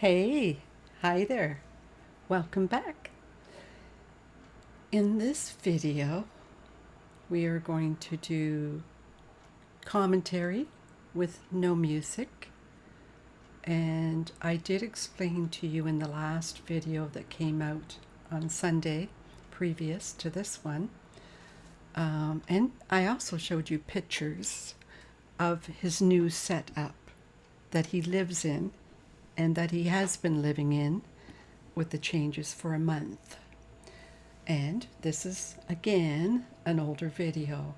Hey, hi there. Welcome back. In this video, we are going to do commentary with no music. And I did explain to you in the last video that came out on Sunday, previous to this one. And I also showed you pictures of his new setup that he lives in and that he has been living in with the changes for a month. And this is again an older video.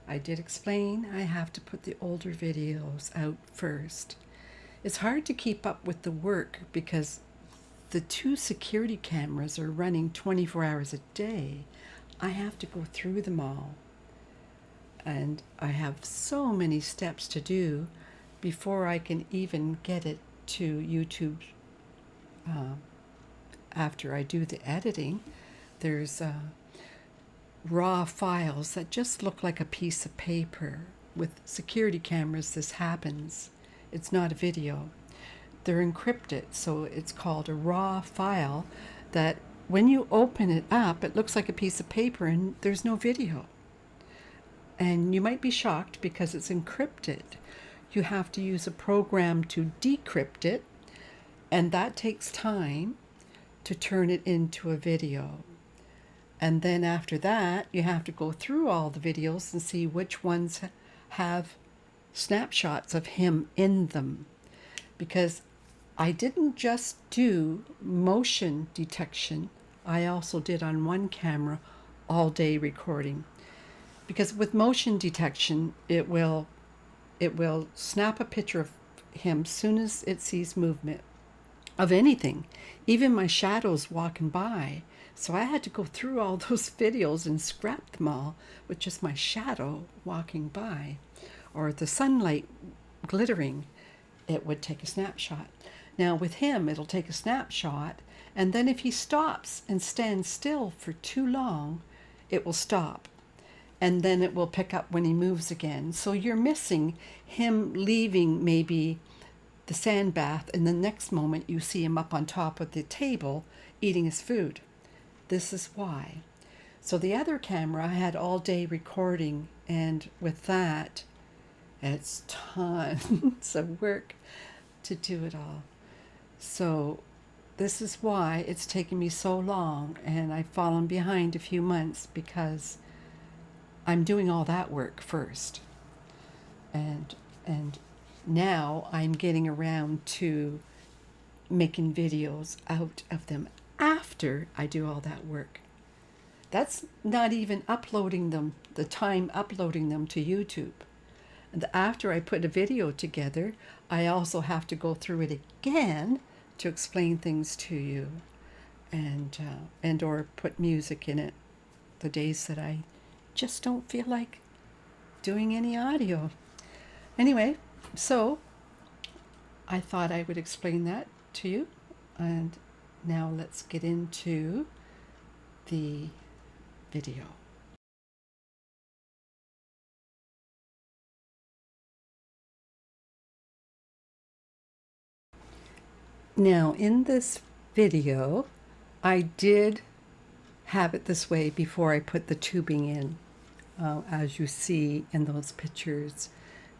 I did explain I have to put the older videos out first. It's hard to keep up with the work because the two security cameras are running 24 hours a day. I have to go through them all. And I have so many steps to do before I can even get it to YouTube. After I do the editing, there's raw files that just look like a piece of paper. With security cameras, this happens. It's not a video. They're encrypted, so it's called a raw file that when you open it up, it looks like a piece of paper and there's no video. And you might be shocked because it's encrypted. You have to use a program to decrypt it, and that takes time to turn it into a video. And then after that, you have to go through all the videos and see which ones have snapshots of him in them. Because I didn't just do motion detection, I also did on one camera all day recording. Because with motion detection, it will snap a picture of him soon as it sees movement of anything, even my shadows walking by. So I had to go through all those videos and scrap them all with just my shadow walking by, or the sunlight glittering. It would take a snapshot. Now with him, it'll take a snapshot, and then if he stops and stands still for too long, it will stop. And then it will pick up when he moves again. So you're missing him leaving maybe the sand bath, and the next moment you see him up on top of the table eating his food. This is why. So the other camera I had all day recording, and with that, it's tons of work to do it all. So this is why it's taken me so long, and I've fallen behind a few months because I'm doing all that work first. And now I'm getting around to making videos out of them after I do all that work. That's not even uploading them, the time uploading them to YouTube. And after I put a video together, I also have to go through it again to explain things to you and or put music in it the days that I just don't feel like doing any audio. Anyway, so I thought I would explain that to you, and now let's get into the video. Now in this video, I did have it this way before I put the tubing in. As you see in those pictures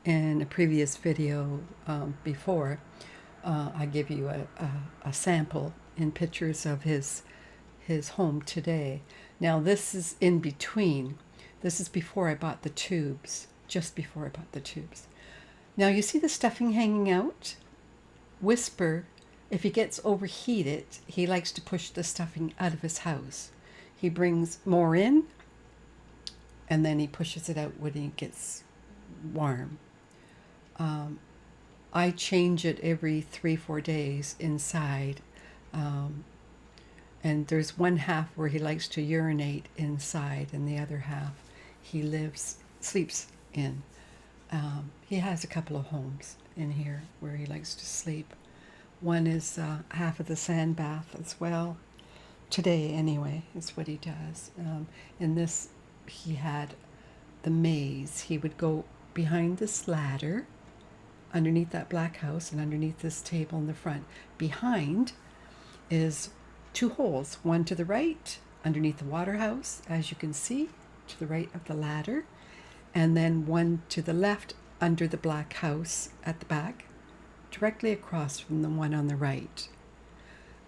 in a previous video before, I give you a sample in pictures of his home today. Now this is in between. This is before I bought the tubes, just before I bought the tubes. Now you see the stuffing hanging out? Whisper, if he gets overheated, he likes to push the stuffing out of his house. He brings more in, and then he pushes it out when he gets warm. I change it every 3-4 days inside. And there's one half where he likes to urinate inside, and the other half he sleeps in. He has a couple of homes in here where he likes to sleep. One is half of the sand bath as well. Today, anyway, is what he does. In this, he had the maze. He would go behind this ladder underneath that black house and underneath this table in the front. Behind is 2 holes, one to the right underneath the water house, as you can see, to the right of the ladder, and then one to the left under the black house at the back, directly across from the one on the right.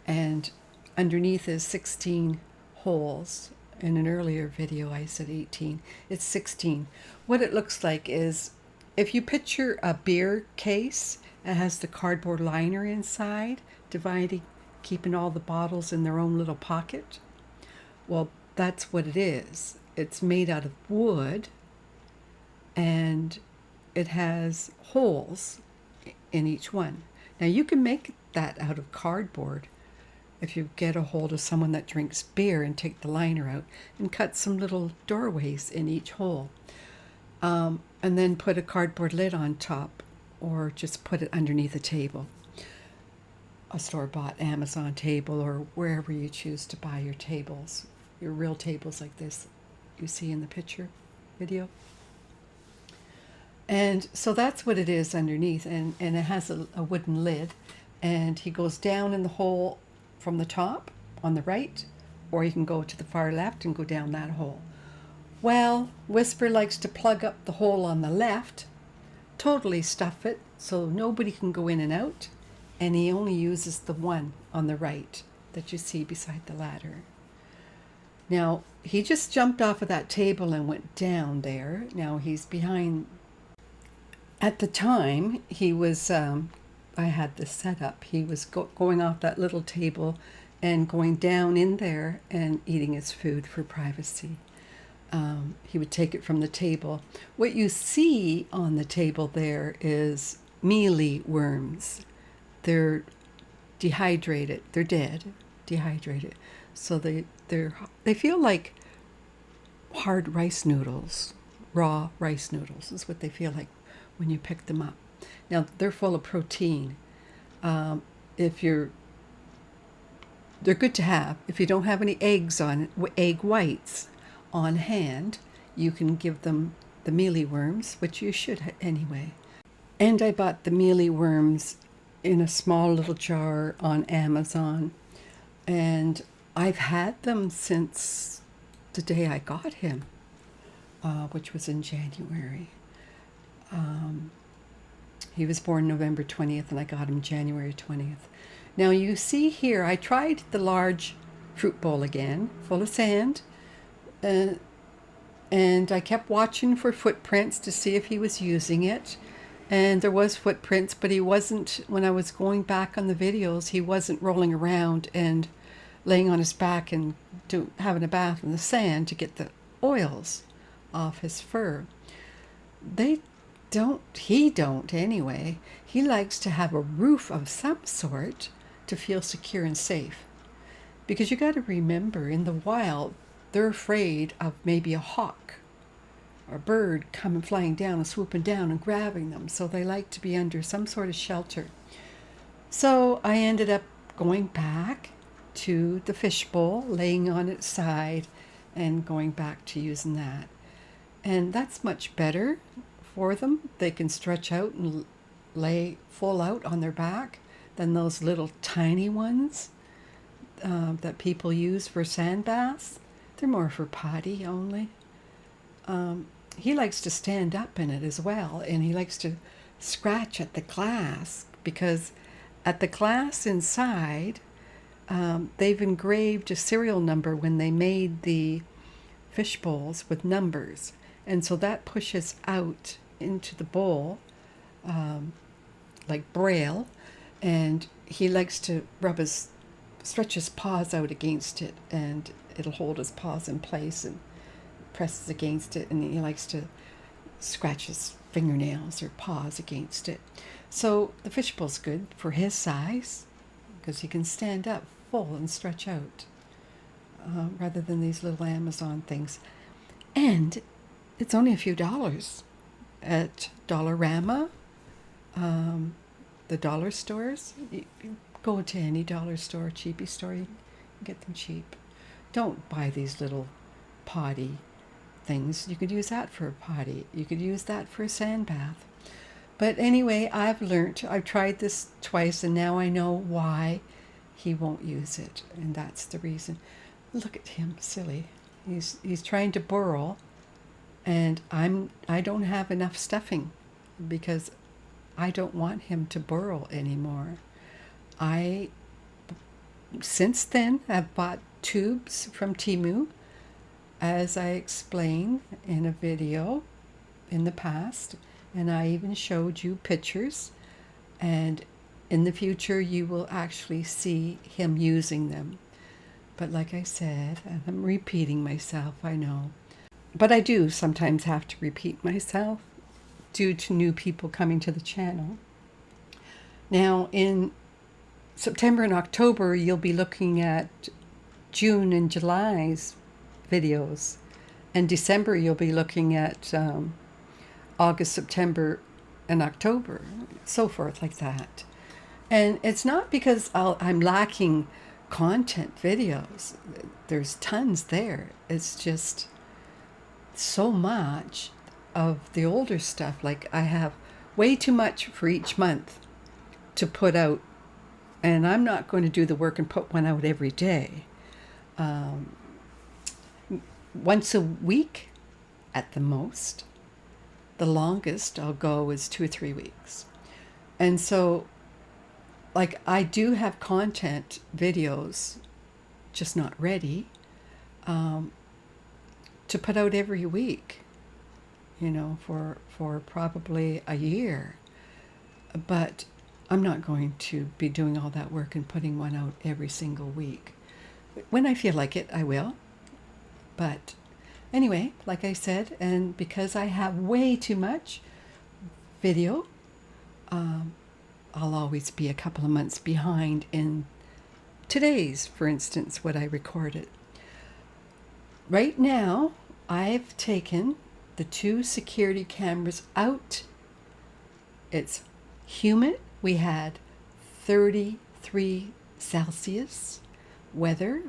And underneath is 16 holes. In an earlier video I said 18. It's 16. What it looks like is, if you picture a beer case, it has the cardboard liner inside, dividing, keeping all the bottles in their own little pocket. Well, that's what it is. It's made out of wood, and it has holes in each one. Now you can make that out of cardboard if you get a hold of someone that drinks beer and take the liner out and cut some little doorways in each hole. And then put a cardboard lid on top, or just put it underneath a table. A store-bought Amazon table, or wherever you choose to buy your tables, your real tables like this you see in the picture video. And so that's what it is underneath, and it has a wooden lid, and he goes down in the hole from the top on the right, or you can go to the far left and go down that hole. Well, Whisper likes to plug up the hole on the left, totally stuff it so nobody can go in and out, and he only uses the one on the right that you see beside the ladder. Now, he just jumped off of that table and went down there. Now he's behind. At the time, he was, I had this set up, he was going off that little table and going down in there and eating his food for privacy. He would take it from the table. What you see on the table there is mealy worms. They're dehydrated. They're dead, dehydrated. So they feel like hard rice noodles, raw rice noodles is what they feel like when you pick them up. Now, they're full of protein. They're good to have. If you don't have any eggs egg whites on hand, you can give them the mealy worms, which you should anyway. And I bought the mealy worms in a small little jar on Amazon, and I've had them since the day I got him, which was in January. He was born November 20th, and I got him January 20th. Now you see here, I tried the large fruit bowl again, full of sand, and I kept watching for footprints to see if he was using it. And there was footprints, but he wasn't, when I was going back on the videos, he wasn't rolling around and laying on his back and having a bath in the sand to get the oils off his fur. He don't anyway. He likes to have a roof of some sort to feel secure and safe. Because you got to remember, in the wild, they're afraid of maybe a hawk or a bird coming flying down and swooping down and grabbing them. So they like to be under some sort of shelter. So I ended up going back to the fishbowl, laying on its side, and going back to using that. And that's much better for them. They can stretch out and lay full out on their back than those little tiny ones that people use for sand baths. They're more for potty only. He likes to stand up in it as well, and he likes to scratch at the glass, because at the glass inside, they've engraved a serial number when they made the fish bowls with numbers. And so that pushes out into the bowl like braille, and he likes to stretch his paws out against it, and it'll hold his paws in place and presses against it, and he likes to scratch his fingernails or paws against it. So the fishbowl's good for his size, because he can stand up full and stretch out, rather than these little Amazon things. And it's only a few dollars at Dollarama, the dollar stores. You go to any dollar store, cheapy store, you can get them cheap. Don't buy these little potty things. You could use that for a potty. You could use that for a sand bath. But anyway, I've tried this twice, and now I know why he won't use it, and that's the reason. Look at him, silly. He's trying to burrow, and I don't have enough stuffing because I don't want him to burrow anymore. I since then have bought tubes from Temu, as I explained in a video in the past, and I even showed you pictures, and in the future you will actually see him using them. But like I said, and I'm repeating myself, I know, but I do sometimes have to repeat myself due to new people coming to the channel. Now in September and October you'll be looking at June and July's videos, and December you'll be looking at August, September, and October, so forth like that. And it's not because I'm lacking content videos. There's tons there. It's just so much of the older stuff. Like I have way too much for each month to put out, and I'm not going to do the work and put one out every day. Once a week at the most. The longest I'll go is 2 or 3 weeks. And so, like, I do have content videos, just not ready, to put out every week, you know, for probably a year. But I'm not going to be doing all that work and putting one out every single week. When I feel like it, I will. But anyway, like I said, and because I have way too much video, I'll always be a couple of months behind in today's, for instance, what I recorded. Right now, I've taken the 2 security cameras out. It's humid. We had 33 Celsius weather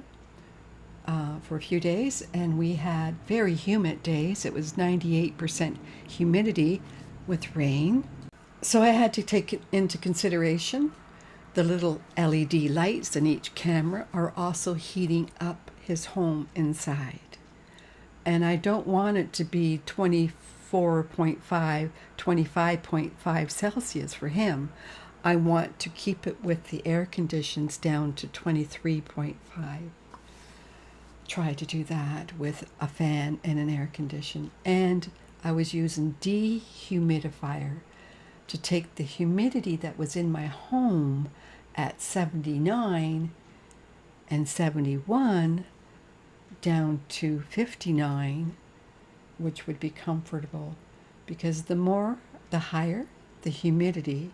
for a few days, and we had very humid days. It was 98% humidity with rain. So I had to take into consideration the little LED lights in each camera are also heating up his home inside. And I don't want it to be 24.5, 25.5 Celsius for him. I want to keep it with the air conditions down to 23.5. Try to do that with a fan and an air condition. And I was using dehumidifier to take the humidity that was in my home at 79 and 71 down to 59, which would be comfortable, because the higher the humidity,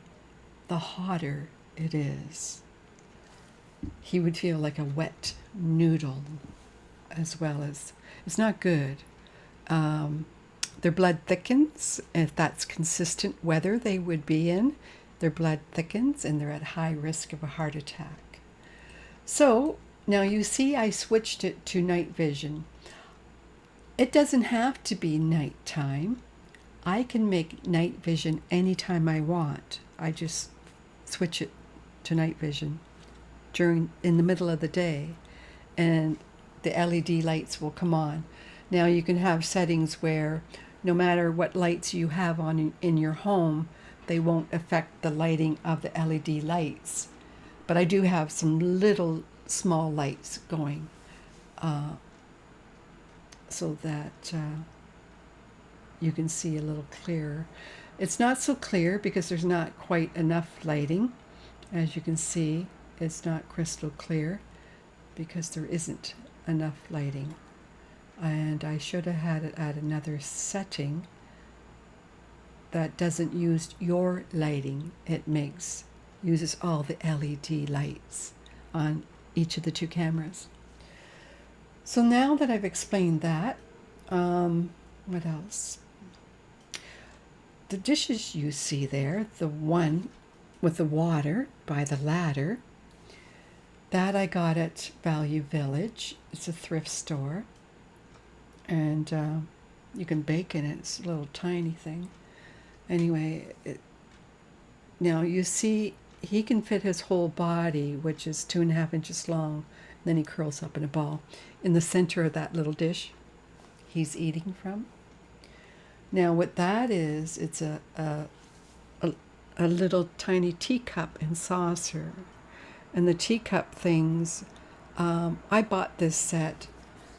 the hotter it is. He would feel like a wet noodle, as well as, it's not good. Their blood thickens. If that's consistent weather they would be in, their blood thickens and they're at high risk of a heart attack. So now you see I switched it to night vision. It doesn't have to be nighttime. I can make night vision anytime I want. I just switch it to night vision in the middle of the day, and the LED lights will come on. Now you can have settings where no matter what lights you have on in your home, they won't affect the lighting of the LED lights. But I do have some little small lights going so that you can see a little clearer. It's not so clear because there's not quite enough lighting. As you can see, it's not crystal clear because there isn't enough lighting. And I should have had it at another setting that doesn't use your lighting. It uses all the LED lights on each of the 2 cameras. So now that I've explained that, what else? The dishes you see there, the one with the water by the ladder, that I got at Value Village. It's a thrift store. And you can bake in it. It's a little tiny thing. Anyway, Now you see he can fit his whole body, which is 2.5 inches long. Then he curls up in a ball in the center of that little dish he's eating from. Now what that is, it's a little tiny teacup and saucer. And the teacup things, I bought this set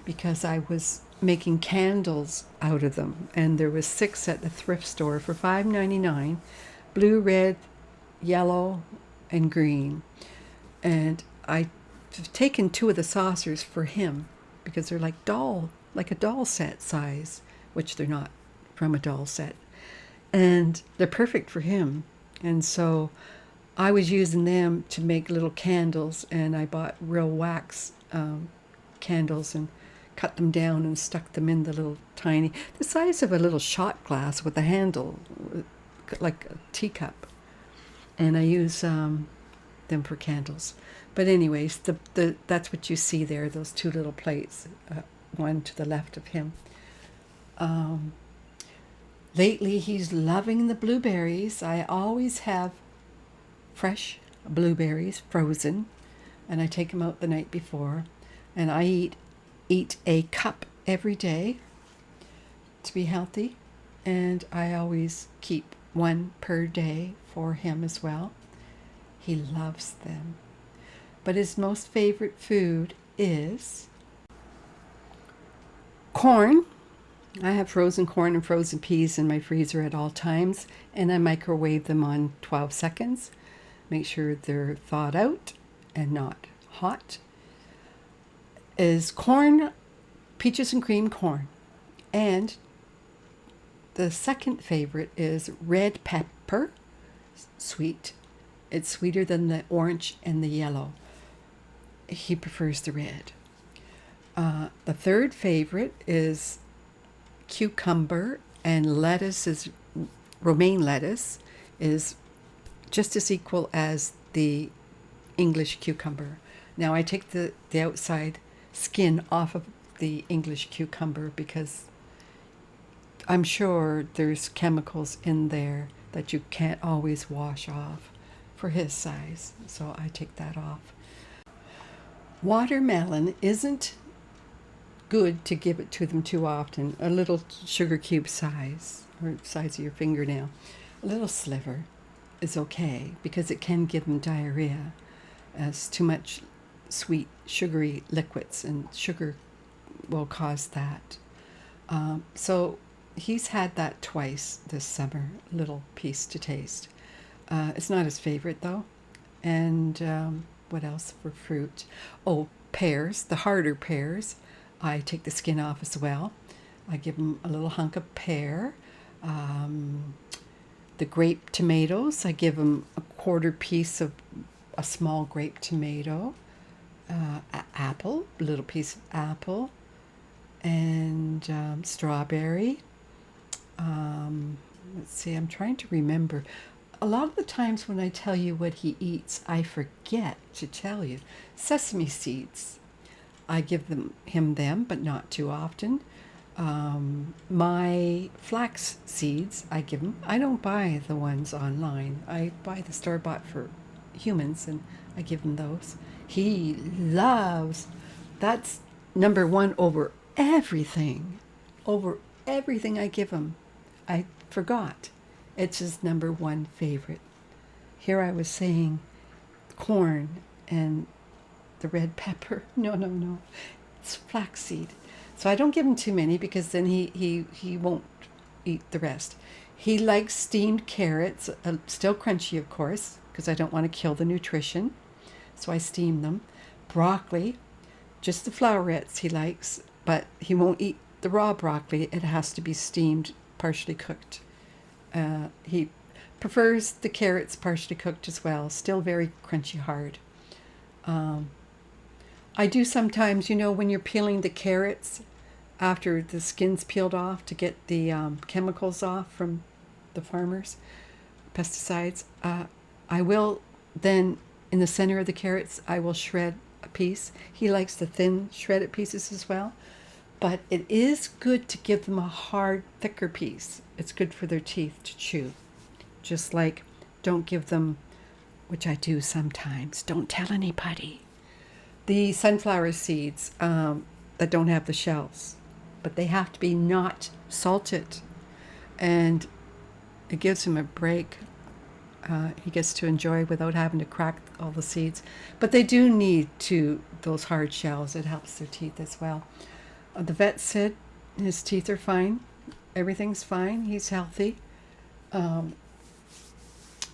because I was making candles out of them, and there was 6 at the thrift store for $5.99, blue, red, yellow, and green. And I've taken 2 of the saucers for him because they're like a doll set size, which they're not from a doll set, and they're perfect for him. And so I was using them to make little candles, and I bought real wax candles and cut them down and stuck them in the little tiny, the size of a little shot glass with a handle, like a teacup. And I use them for candles. But anyways, that's what you see there, those 2 little plates, one to the left of him. Lately, he's loving the blueberries. I always have fresh blueberries, frozen, and I take them out the night before. And I eat a cup every day to be healthy. And I always keep 1 per day for him as well. He loves them. But his most favorite food is corn. I have frozen corn and frozen peas in my freezer at all times, and I microwave them on 12 seconds. Make sure they're thawed out and not hot. Is corn, peaches and cream corn. And the second favorite is red pepper, sweet. It's sweeter than the orange and the yellow. He prefers the red. The third favorite is cucumber, and lettuce is romaine lettuce is just as equal as the English cucumber. Now I take the outside skin off of the English cucumber because I'm sure there's chemicals in there that you can't always wash off for his size, so I take that off. Watermelon isn't good to give it to them too often. A little sugar cube size, or size of your fingernail, a little sliver is okay because it can give them diarrhea as too much sweet sugary liquids, and sugar will cause that. So he's had that twice this summer, a little piece to taste. It's not his favorite though. And what else for fruit? Oh, pears, the harder pears. I take the skin off as well. I give him a little hunk of pear. The grape tomatoes, I give him a 1/4 piece of a small grape tomato. Apple, a little piece of apple. And strawberry. Let's see, I'm trying to remember. A lot of the times when I tell you what he eats, I forget to tell you. Sesame seeds. I give him them, but not too often. My flax seeds, I give him. I don't buy the ones online. I buy the store-bought for humans, and I give him those. He loves, that's number 1 over everything. Over everything I give him. I forgot. It's his number 1 favorite. Here I was saying corn and the red pepper. No. It's flaxseed. So I don't give him too many because then he won't eat the rest. He likes steamed carrots, still crunchy of course, because I don't want to kill the nutrition. So I steam them. Broccoli, just the flowerets he likes, but he won't eat the raw broccoli. It has to be steamed, partially cooked. He prefers the carrots partially cooked as well, still very crunchy hard. I do sometimes, when you're peeling the carrots after the skin's peeled off to get the chemicals off from the farmers, pesticides, I will then, in the center of the carrots, I will shred a piece. He likes the thin shredded pieces as well. But it is good to give them a hard, thicker piece. It's good for their teeth to chew. Just like don't give them, which I do sometimes, don't tell anybody, the sunflower seeds that don't have the shells. But they have to be not salted. And it gives him a break. He gets to enjoy without having to crack all the seeds. But they do need those hard shells. It helps their teeth as well. The vet said his teeth are fine. Everything's fine. He's healthy.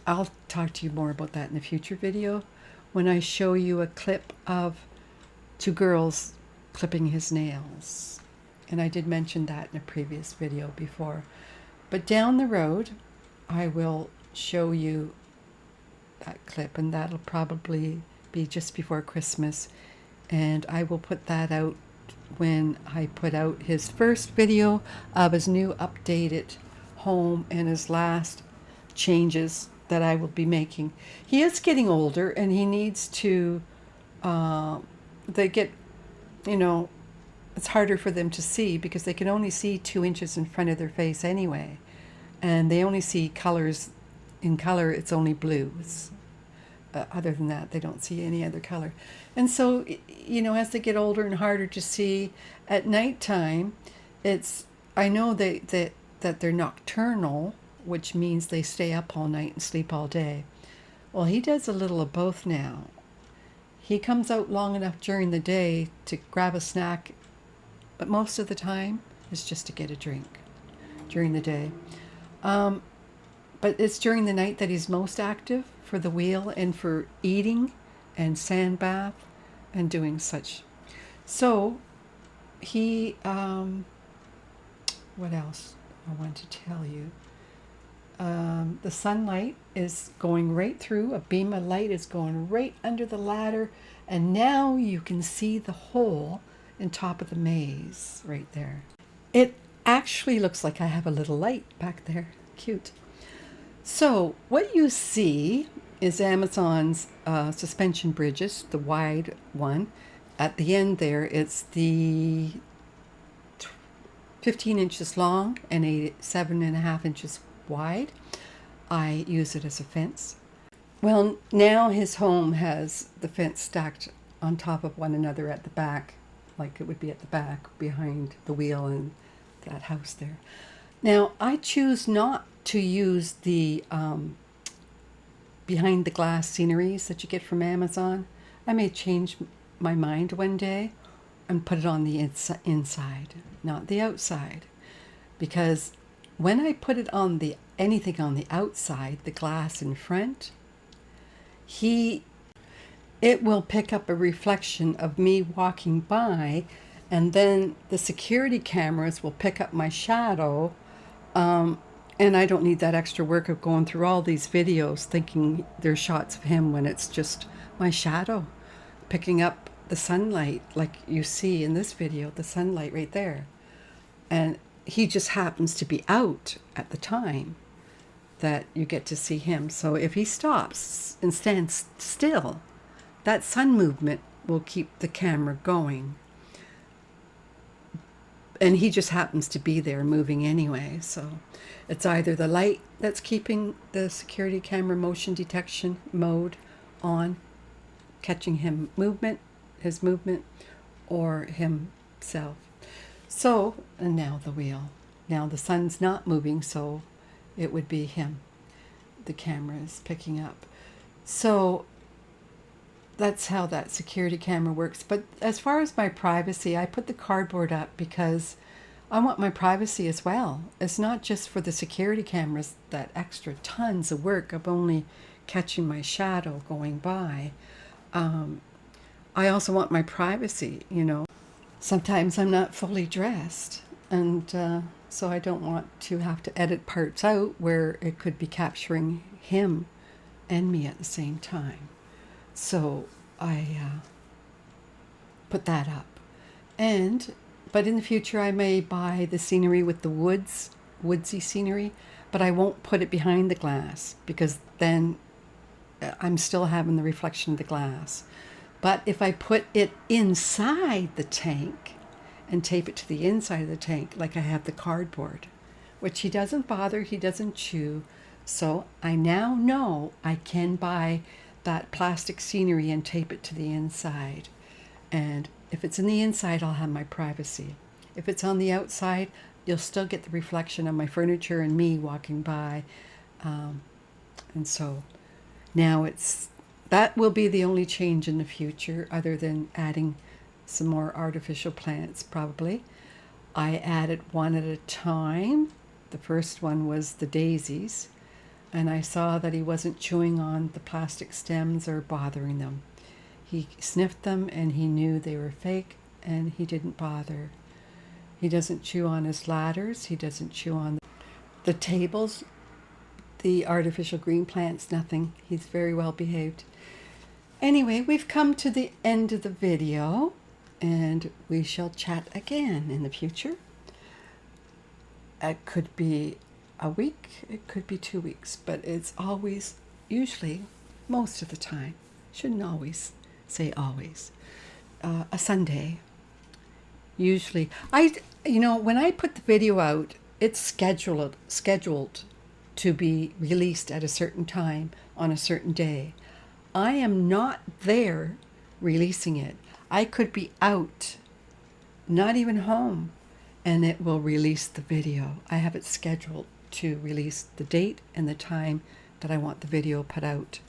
I'll talk to you more about that in a future video when I show you a clip of 2 girls clipping his nails. And I did mention that in a previous video before. But down the road, I will show you that clip, and that'll probably be just before Christmas. And I will put that out when I put out his first video of his new updated home and his last changes that I will be making. He is getting older, and he needs to, they get, it's harder for them to see because they can only see 2 inches in front of their face anyway. And they only see colors. In color, it's only blues. Other than that, they don't see any other color. And so, as they get older and harder to see, at nighttime, I know that they're nocturnal, which means they stay up all night and sleep all day. Well, he does a little of both now. He comes out long enough during the day to grab a snack, but most of the time it's just to get a drink during the day. But it's during the night that he's most active for the wheel and for eating and sand bath and doing such. So he, what else I want to tell you? The sunlight is going right through, a beam of light is going right under the ladder, and now you can see the hole in top of the maze right there. It actually looks like I have a little light back there. Cute. So what you see is Amazon's suspension bridges, the wide one. At the end there, it's the 15 inches long and 7.5 inches wide. I use it as a fence. Well, now his home has the fence stacked on top of one another at the back, like it would be at the back behind the wheel and that house there. Now, I choose not to use the behind the glass sceneries that you get from Amazon. I may change my mind one day and put it on the inside, not the outside, because when I put it on anything on the outside, the glass in front, it will pick up a reflection of me walking by, and then the security cameras will pick up my shadow, and I don't need that extra work of going through all these videos thinking they're shots of him when it's just my shadow picking up the sunlight, like you see in this video, the sunlight right there. And he just happens to be out at the time that you get to see him. So if he stops and stands still, that sun movement will keep the camera going. And he just happens to be there moving anyway. So it's either the light that's keeping the security camera motion detection mode on, catching his movement, or himself. So, and now the wheel. Now the sun's not moving, so it would be him. The camera is picking up. So that's how that security camera works. But as far as my privacy, I put the cardboard up because I want my privacy as well. It's not just for the security cameras, that extra tons of work of only catching my shadow going by. I also want my privacy, Sometimes I'm not fully dressed, and so I don't want to have to edit parts out where it could be capturing him and me at the same time. So I put that up. But in the future I may buy the scenery with the woodsy scenery, but I won't put it behind the glass because then I'm still having the reflection of the glass. But if I put it inside the tank and tape it to the inside of the tank, like I have the cardboard, which he doesn't bother, he doesn't chew, So I now know I can buy that plastic scenery and tape it to the inside. And if it's in the inside, I'll have my privacy. If it's on the outside, you'll still get the reflection of my furniture and me walking by. And so now that will be the only change in the future, other than adding some more artificial plants, probably. I added one at a time. The first one was the daisies, and I saw that he wasn't chewing on the plastic stems or bothering them. He sniffed them and he knew they were fake, and he didn't bother. He doesn't chew on his ladders. He doesn't chew on the tables, the artificial green plants, nothing. He's very well behaved. Anyway, we've come to the end of the video, and we shall chat again in the future. It could be a week, it could be 2 weeks, but it's always, usually, most of the time, shouldn't always say always, a Sunday. Usually, when I put the video out, it's scheduled to be released at a certain time on a certain day. I am not there releasing it. I could be out, not even home, and it will release the video. I have it scheduled to release the date and the time that I want the video put out.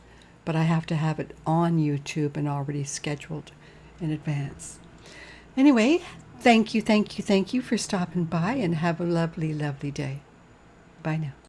But I have to have it on YouTube and already scheduled in advance. Anyway, thank you for stopping by, and have a lovely, lovely day. Bye now.